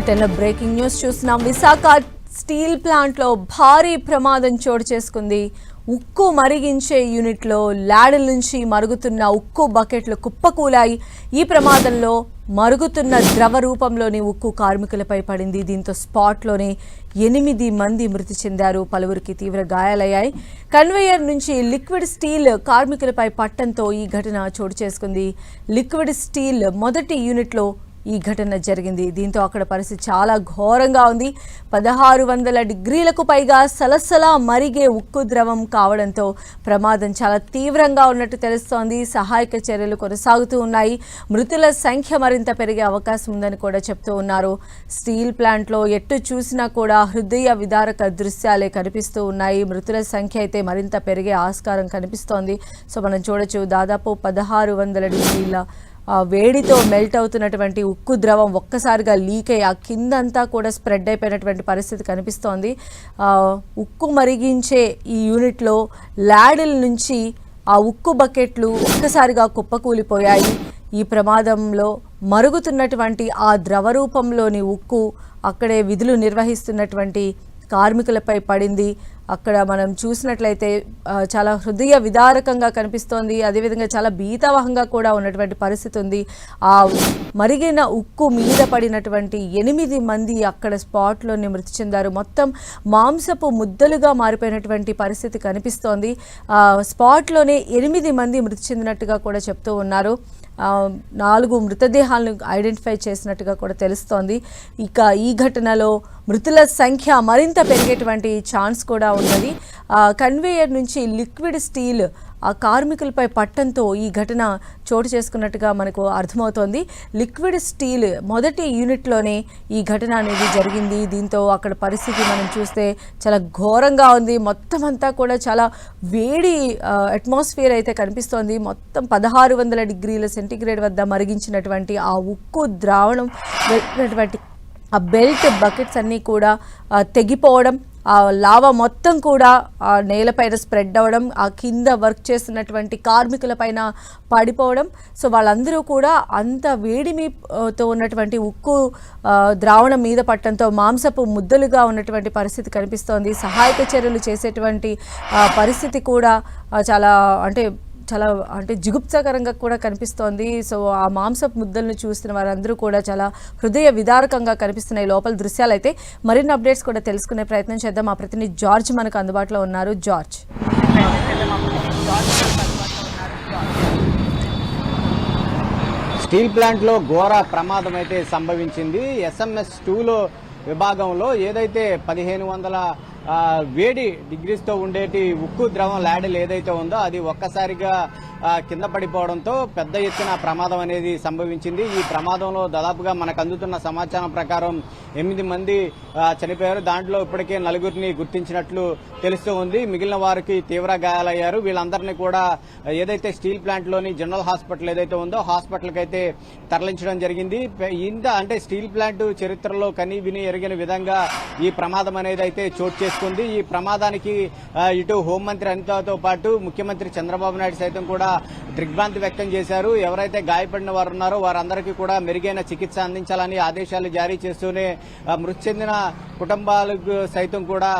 బులెటిన్లో breaking news చూస్తున్నాం. Visakha steel ప్లాంట్లో భారీ ప్రమాదం చోటు చేసుకుంది. ఉక్కు మరిగించే యూనిట్లో లాడల నుంచి మరుగుతున్న ఉక్కు బకెట్లు కుప్పకూలాయి. ఈ ప్రమాదంలో మరుగుతున్న ద్రవ రూపంలోని ఉక్కు కార్మికులపై పడింది. దీంతో స్పాట్లోనే 8 మంది మృతి చెందారు, పలువురికి తీవ్ర గాయాలయ్యాయి. కన్వేయర్ నుంచి లిక్విడ్ స్టీల్ కార్మికులపై పట్టడంతో ఈ ఘటన చోటు చేసుకుంది. లిక్విడ్ స్టీల్ మొదటి యూనిట్లో ఈ ఘటన జరిగింది. దీంతో అక్కడ పరిస్థితి చాలా ఘోరంగా ఉంది. 1600 డిగ్రీలకు పైగా సలసలా మరిగే ఉక్కు ద్రవం కావడంతో ప్రమాదం చాలా తీవ్రంగా ఉన్నట్టు తెలుస్తోంది. సహాయక చర్యలు కొనసాగుతూ ఉన్నాయి. మృతుల సంఖ్య మరింత పెరిగే అవకాశం ఉందని కూడా చెప్తూ ఉన్నారు. స్టీల్ ప్లాంట్లో ఎటు చూసినా కూడా హృదయ విదారక దృశ్యాలే కనిపిస్తూ ఉన్నాయి. మృతుల సంఖ్య అయితే మరింత పెరిగే ఆస్కారం కనిపిస్తోంది. సో మనం చూడొచ్చు, దాదాపు 1600 డిగ్రీల వేడితో మెల్ట్ అవుతున్నటువంటి ఉక్కు ద్రవం ఒక్కసారిగా లీక్ అయ్యి ఆ కిందంతా కూడా స్ప్రెడ్ అయిపోయినటువంటి పరిస్థితి కనిపిస్తోంది. ఉక్కు మరిగించే ఈ యూనిట్లో లాడిల్ నుంచి ఆ ఉక్కు బకెట్లు ఒక్కసారిగా కుప్పకూలిపోయాయి. ఈ ప్రమాదంలో మరుగుతున్నటువంటి ఆ ద్రవ రూపంలోని ఉక్కు అక్కడే విధులు నిర్వహిస్తున్నటువంటి కార్మికులపై పడింది. అక్కడ మనం చూసినట్లయితే చాలా హృదయ విదారకంగా కనిపిస్తోంది. అదేవిధంగా చాలా భీతావహంగా కూడా ఉన్నటువంటి పరిస్థితి ఉంది. ఆ మరిగిన ఉక్కు మీద పడినటువంటి 8 మంది అక్కడ స్పాట్లోనే మృతి చెందారు. మొత్తం మాంసపు ముద్దలుగా మారిపోయినటువంటి పరిస్థితి కనిపిస్తోంది. స్పాట్లోనే 8 మంది మృతి చెందినట్టుగా కూడా చెప్తూ ఉన్నారు. 4 మృతదేహాలను ఐడెంటిఫై చేసినట్టుగా కూడా తెలుస్తోంది. ఇక ఈ ఘటనలో మృతుల సంఖ్య మరింత పెరిగేటువంటి ఛాన్స్ కూడా ఉన్నది. కన్వేయర్ నుంచి లిక్విడ్ స్టీల్ ఆ కార్మికులపై పట్టడంతో ఈ ఘటన చోటు చేసుకున్నట్టుగా మనకు అర్థమవుతోంది. లిక్విడ్ స్టీల్ మొదటి యూనిట్లోనే ఈ ఘటన అనేది జరిగింది. దీంతో అక్కడ పరిస్థితి మనం చూస్తే చాలా ఘోరంగా ఉంది. మొత్తం అంతా కూడా చాలా వేడి అట్మాస్ఫియర్ అయితే కనిపిస్తోంది. మొత్తం 1600 డిగ్రీల సెంటీగ్రేడ్ వద్ద మరిగించినటువంటి ఆ ఉక్కు ద్రావణం వెళ్ళినటువంటి ఆ బెల్ట్ బకెట్స్ అన్నీ కూడా తెగిపోవడం, ఆ లావా మొత్తం కూడా ఆ నేలపైన స్ప్రెడ్ అవ్వడం, ఆ కింద వర్క్ చేస్తున్నటువంటి కార్మికులపైన పడిపోవడం. సో వాళ్ళందరూ కూడా అంత వేడిమితో ఉన్నటువంటి ఉక్కు ద్రావణం మీద పట్టడంతో మాంసపు ముద్దలుగా ఉన్నటువంటి పరిస్థితి కనిపిస్తోంది. సహాయక చర్యలు చేసేటువంటి పరిస్థితి కూడా చాలా జిగుప్సాకరంగా కూడా కనిపిస్తోంది. సో ఆ మాంసపు ముద్దలను చూస్తున్న వారందరూ కూడా చాలా హృదయ విదారకంగా కనిపిస్తున్నాయి లోపల దృశ్యాలు. అయితే మరిన్ని అప్డేట్స్ కూడా తెలుసుకునే ప్రయత్నం చేద్దాం. మా ప్రతినిధి జార్జ్ మనకు అందుబాటులో ఉన్నారు. జార్జ్, స్టీల్ ప్లాంట్లో ఘోర ప్రమాదం అయితే సంభవించింది. SMS2లో విభాగంలో ఏదైతే 1500 వేడి డిగ్రీస్తో ఉండేటి ఉక్కు ద్రవం లాడెల్ ఏదైతే ఉందో అది ఒక్కసారిగా కింద పడిపోవడంతో పెద్ద ఎత్తున ప్రమాదం అనేది సంభవించింది. ఈ ప్రమాదంలో దాదాపుగా మనకు అందుతున్న సమాచారం ప్రకారం 8 మంది చనిపోయారు. దాంట్లో ఇప్పటికే 4గురిని గుర్తించినట్లు తెలుస్తూ ఉంది. మిగిలిన వారికి తీవ్ర గాయాలయ్యారు. వీళ్ళందరినీ కూడా ఏదైతే స్టీల్ ప్లాంట్లోని జనరల్ హాస్పిటల్ ఏదైతే ఉందో హాస్పిటల్కి అయితే తరలించడం జరిగింది. అంటే స్టీల్ ప్లాంట్ చరిత్రలో కని విని ఎరిగిన విధంగా ఈ ప్రమాదం అనేది అయితే చోటు చేసుకుంది. ఈ ప్రమాదానికి ఇటు హోంమంత్రి అనితతో పాటు ముఖ్యమంత్రి చంద్రబాబు నాయుడు సైతం కూడా దిగ్భ్రాంతి వ్యక్తం చేశారు. ఎవరైతే గాయపడిన వారు ఉన్నారో వారందరికీ కూడా మెరుగైన చికిత్స అందించాలని ఆదేశాలు జారీ చేస్తూనే మృతి చెందిన కుటుంబాలకు సైతం కూడా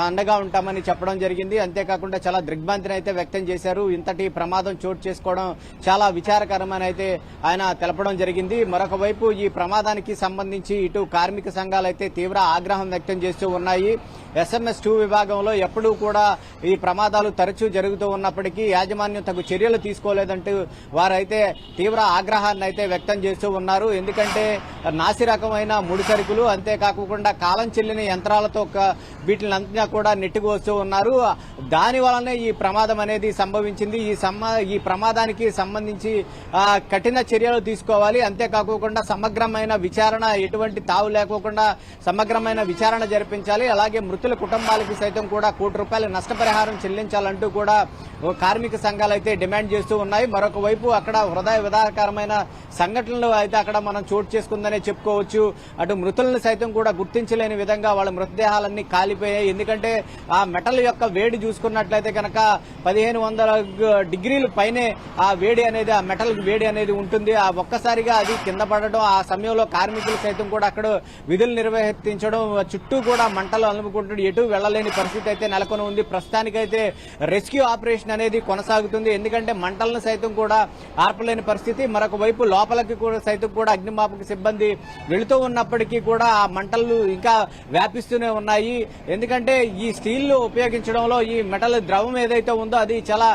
అండగా ఉంటామని చెప్పడం జరిగింది. అంతేకాకుండా చాలా దిగ్భ్రాంతిని అయితే వ్యక్తం చేశారు. ఇంతటి ప్రమాదం చోటు చేసుకోవడం చాలా విచారకరమని అయితే ఆయన తెలపడం జరిగింది. మరొక వైపు ఈ ప్రమాదానికి సంబంధించి ఇటు కార్మిక సంఘాలు అయితే తీవ్ర ఆగ్రహం వ్యక్తం చేస్తూ ఉన్నాయి. SMS2 విభాగంలో ఎప్పుడూ కూడా ఈ ప్రమాదాలు తరచూ జరుగుతూ ఉన్నప్పటికీ యాజమాన్యం తగు చర్యలు తీసుకోలేదంటూ వారైతే తీవ్ర ఆగ్రహాన్ని అయితే వ్యక్తం చేస్తూ ఉన్నారు. ఎందుకంటే నాసి రకమైన ముడి సరుకులు, అంతేకాకుండా కాలం చెల్లిన యంత్రాలతో వీటిని కూడా నెట్టుకు వస్తూ ఉన్నారు. దాని వలనే ఈ ప్రమాదం అనేది సంభవించింది. ఈ ప్రమాదానికి సంబంధించి కఠిన చర్యలు తీసుకోవాలి. అంతేకాకుండా సమగ్రమైన విచారణ, ఎటువంటి తావు లేకోకుండా సమగ్రమైన విచారణ జరిపించాలి. అలాగే మృతుల కుటుంబాలకి సైతం కూడా ₹1 కోటి నష్టపరిహారం చెల్లించాలంటూ కూడా కార్మిక సంఘాలు అయితే డిమాండ్ చేస్తూ ఉన్నాయి. మరొక వైపు అక్కడ హృదయ విదారకరమైన సంఘటనలు అయితే అక్కడ మనం చోటు చేసుకుందనే చెప్పుకోవచ్చు. అటు మృతులను సైతం కూడా గుర్తించలేని విధంగా వాళ్ళ మృతదేహాలన్నీ కాలిపోయాయి. ఎందుకంటే ఆ మెటల్ యొక్క వేడి చూసుకున్నట్లయితే కనుక 1500 డిగ్రీల పైనే ఆ వేడి అనేది, ఆ మెటల్ వేడి అనేది ఉంటుంది. ఆ ఒక్కసారిగా అది కింద పడడం, ఆ సమయంలో కార్మికులు సైతం కూడా అక్కడ విధులు నిర్వర్తించడం, చుట్టూ కూడా మంటలు అలుముకుంటూ ఎటు వెళ్లలేని పరిస్థితి అయితే నెలకొని ఉంది. ప్రస్తుతానికైతే రెస్క్యూ ఆపరేషన్ అనేది కొనసాగుతుంది. ఎందుకంటే మంటలను సైతం కూడా ఆర్పలేని పరిస్థితి. మరొక వైపు లోపలికి కూడా సైతం కూడా అగ్నిమాపక సిబ్బంది వెళుతూ ఉన్నప్పటికీ కూడా ఆ మంటలు ఇంకా వ్యాపిస్తూనే ఉన్నాయి. ఎందుకంటే ఈ స్టీల్ ఉపయోగించడంలో ఈ మెటల్ ద్రవం ఏదైతే ఉందో అది చాలా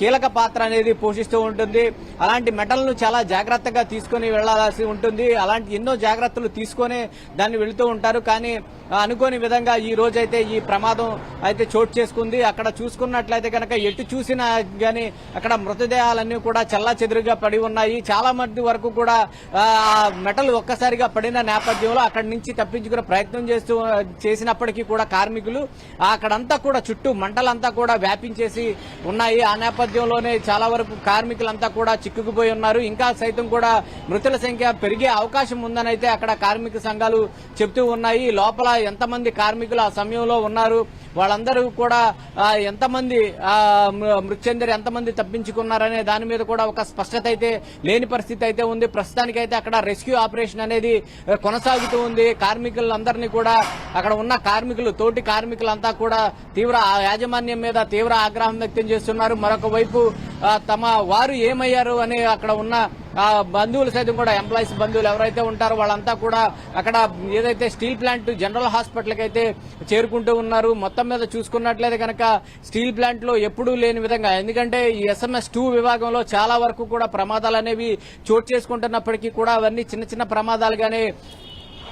కీలక పాత్ర అనేది పోషిస్తూ ఉంటుంది. అలాంటి మెటల్ ను చాలా జాగ్రత్తగా తీసుకుని వెళ్లాల్సి ఉంటుంది. అలాంటి ఎన్నో జాగ్రత్తలు తీసుకొని దాన్ని వెళుతూ ఉంటారు. కానీ అనుకోని విధంగా ఈ రోజైతే ఈ ప్రమాదం అయితే చోటు చేసుకుంది. అక్కడ చూసుకున్నట్లయితే కనుక ఎటు చూసినా గానీ అక్కడ మృతదేహాలన్నీ కూడా చల్లా చెదురుగా పడి ఉన్నాయి. చాలా మంది వరకు కూడా మెటల్ ఒక్కసారిగా పడిన నేపథ్యంలో అక్కడి నుంచి తప్పించుకునే ప్రయత్నం చేసినప్పటికీ కూడా కార్మికులు అక్కడంతా కూడా చుట్టూ మంటలంతా కూడా వ్యాపించేసి ఉన్నాయి. ఆ నేపథ్యంలోనే చాలా వరకు కార్మికులంతా కూడా చిక్కుకుపోయి ఉన్నారు. ఇంకా సైతం కూడా మృతుల సంఖ్య పెరిగే అవకాశం ఉందని అయితే అక్కడ కార్మిక సంఘాలు చెబుతూ ఉన్నాయి. లోపల ఎంతమంది కార్మికులు ఆ సమయంలో ఉన్నారు, వాళ్ళందరూ కూడా ఎంతమంది మృతి చెందారు, ఎంతమంది తప్పించుకున్నారనే దాని మీద కూడా ఒక స్పష్టత అయితే లేని పరిస్థితి అయితే ఉంది. ప్రస్తుతానికైతే అక్కడ రెస్క్యూ ఆపరేషన్ అనేది కొనసాగుతూ ఉంది. కార్మికులందరినీ కూడా అక్కడ ఉన్న కార్మికులు, తోటి కార్మికులంతా కూడా తీవ్ర యాజమాన్యం మీద తీవ్ర ఆగ్రహం వ్యక్తం చేస్తున్నారు. మరొక వైపు తమ వారు ఏమయ్యారు అని అక్కడ ఉన్న బంధువులు సైతం కూడా, ఎంప్లాయీస్ బంధువులు ఎవరైతే ఉంటారో వాళ్ళంతా కూడా అక్కడ ఏదైతే స్టీల్ ప్లాంట్ జనరల్ హాస్పిటల్ కి అయితే చేరుకుంటూ ఉన్నారు. మొత్తం మీద చూసుకున్నట్లయితే కనుక స్టీల్ ప్లాంట్ లో ఎప్పుడూ లేని విధంగా, ఎందుకంటే ఈ SMS2 విభాగంలో చాలా వరకు కూడా ప్రమాదాలు అనేవి చోటు చేసుకుంటున్నప్పటికీ కూడా అవన్నీ చిన్న చిన్న ప్రమాదాలుగానే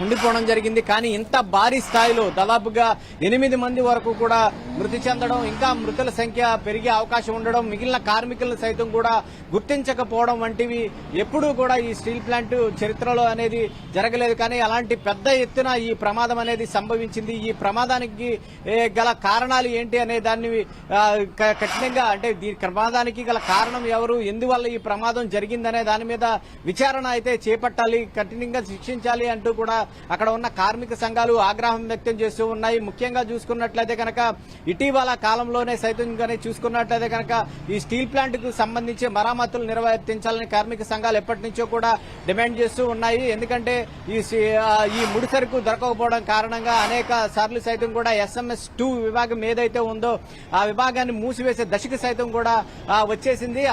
ఉండిపోవడం జరిగింది. కానీ ఇంత భారీ స్థాయిలో దాదాపుగా 8 మంది వరకు కూడా మృతి చెందడం, ఇంకా మృతుల సంఖ్య పెరిగే అవకాశం ఉండడం, మిగిలిన కార్మికులను సైతం కూడా గుర్తించకపోవడం వంటివి ఎప్పుడూ కూడా ఈ స్టీల్ ప్లాంట్ చరిత్రలో అనేది జరగలేదు. కానీ అలాంటి పెద్ద ఎత్తున ఈ ప్రమాదం అనేది సంభవించింది. ఈ ప్రమాదానికి గల కారణాలు ఏంటి అనే దాన్ని కఠినంగా, అంటే ఈ ప్రమాదానికి గల కారణం ఎవరు, ఎందువల్ల ఈ ప్రమాదం జరిగిందనే దాని మీద విచారణ అయితే చేపట్టాలి, కఠినంగా శిక్షించాలి అంటూ కూడా అక్కడ ఉన్న కార్మిక సంఘాలు ఆగ్రహం వ్యక్తం చేస్తూ ఉన్నాయి. ముఖ్యంగా చూసుకున్నట్లయితే కనుక ఇటీవల కాలంలోనే సైతం చూసుకున్నట్లయితే కనుక ఈ స్టీల్ ప్లాంట్ కు సంబంధించి మరమ్మతులు నిర్వర్తించాలని కార్మిక సంఘాలు ఎప్పటి నుంచో కూడా డిమాండ్ చేస్తూ ఉన్నాయి. ఎందుకంటే ఈ ముడి సరుకు దొరకకపోవడం కారణంగా అనేక సార్లు సైతం కూడా SMS2 విభాగం ఏదైతే ఉందో ఆ విభాగాన్ని మూసివేసే దశకు సైతం కూడా వచ్చేసింది.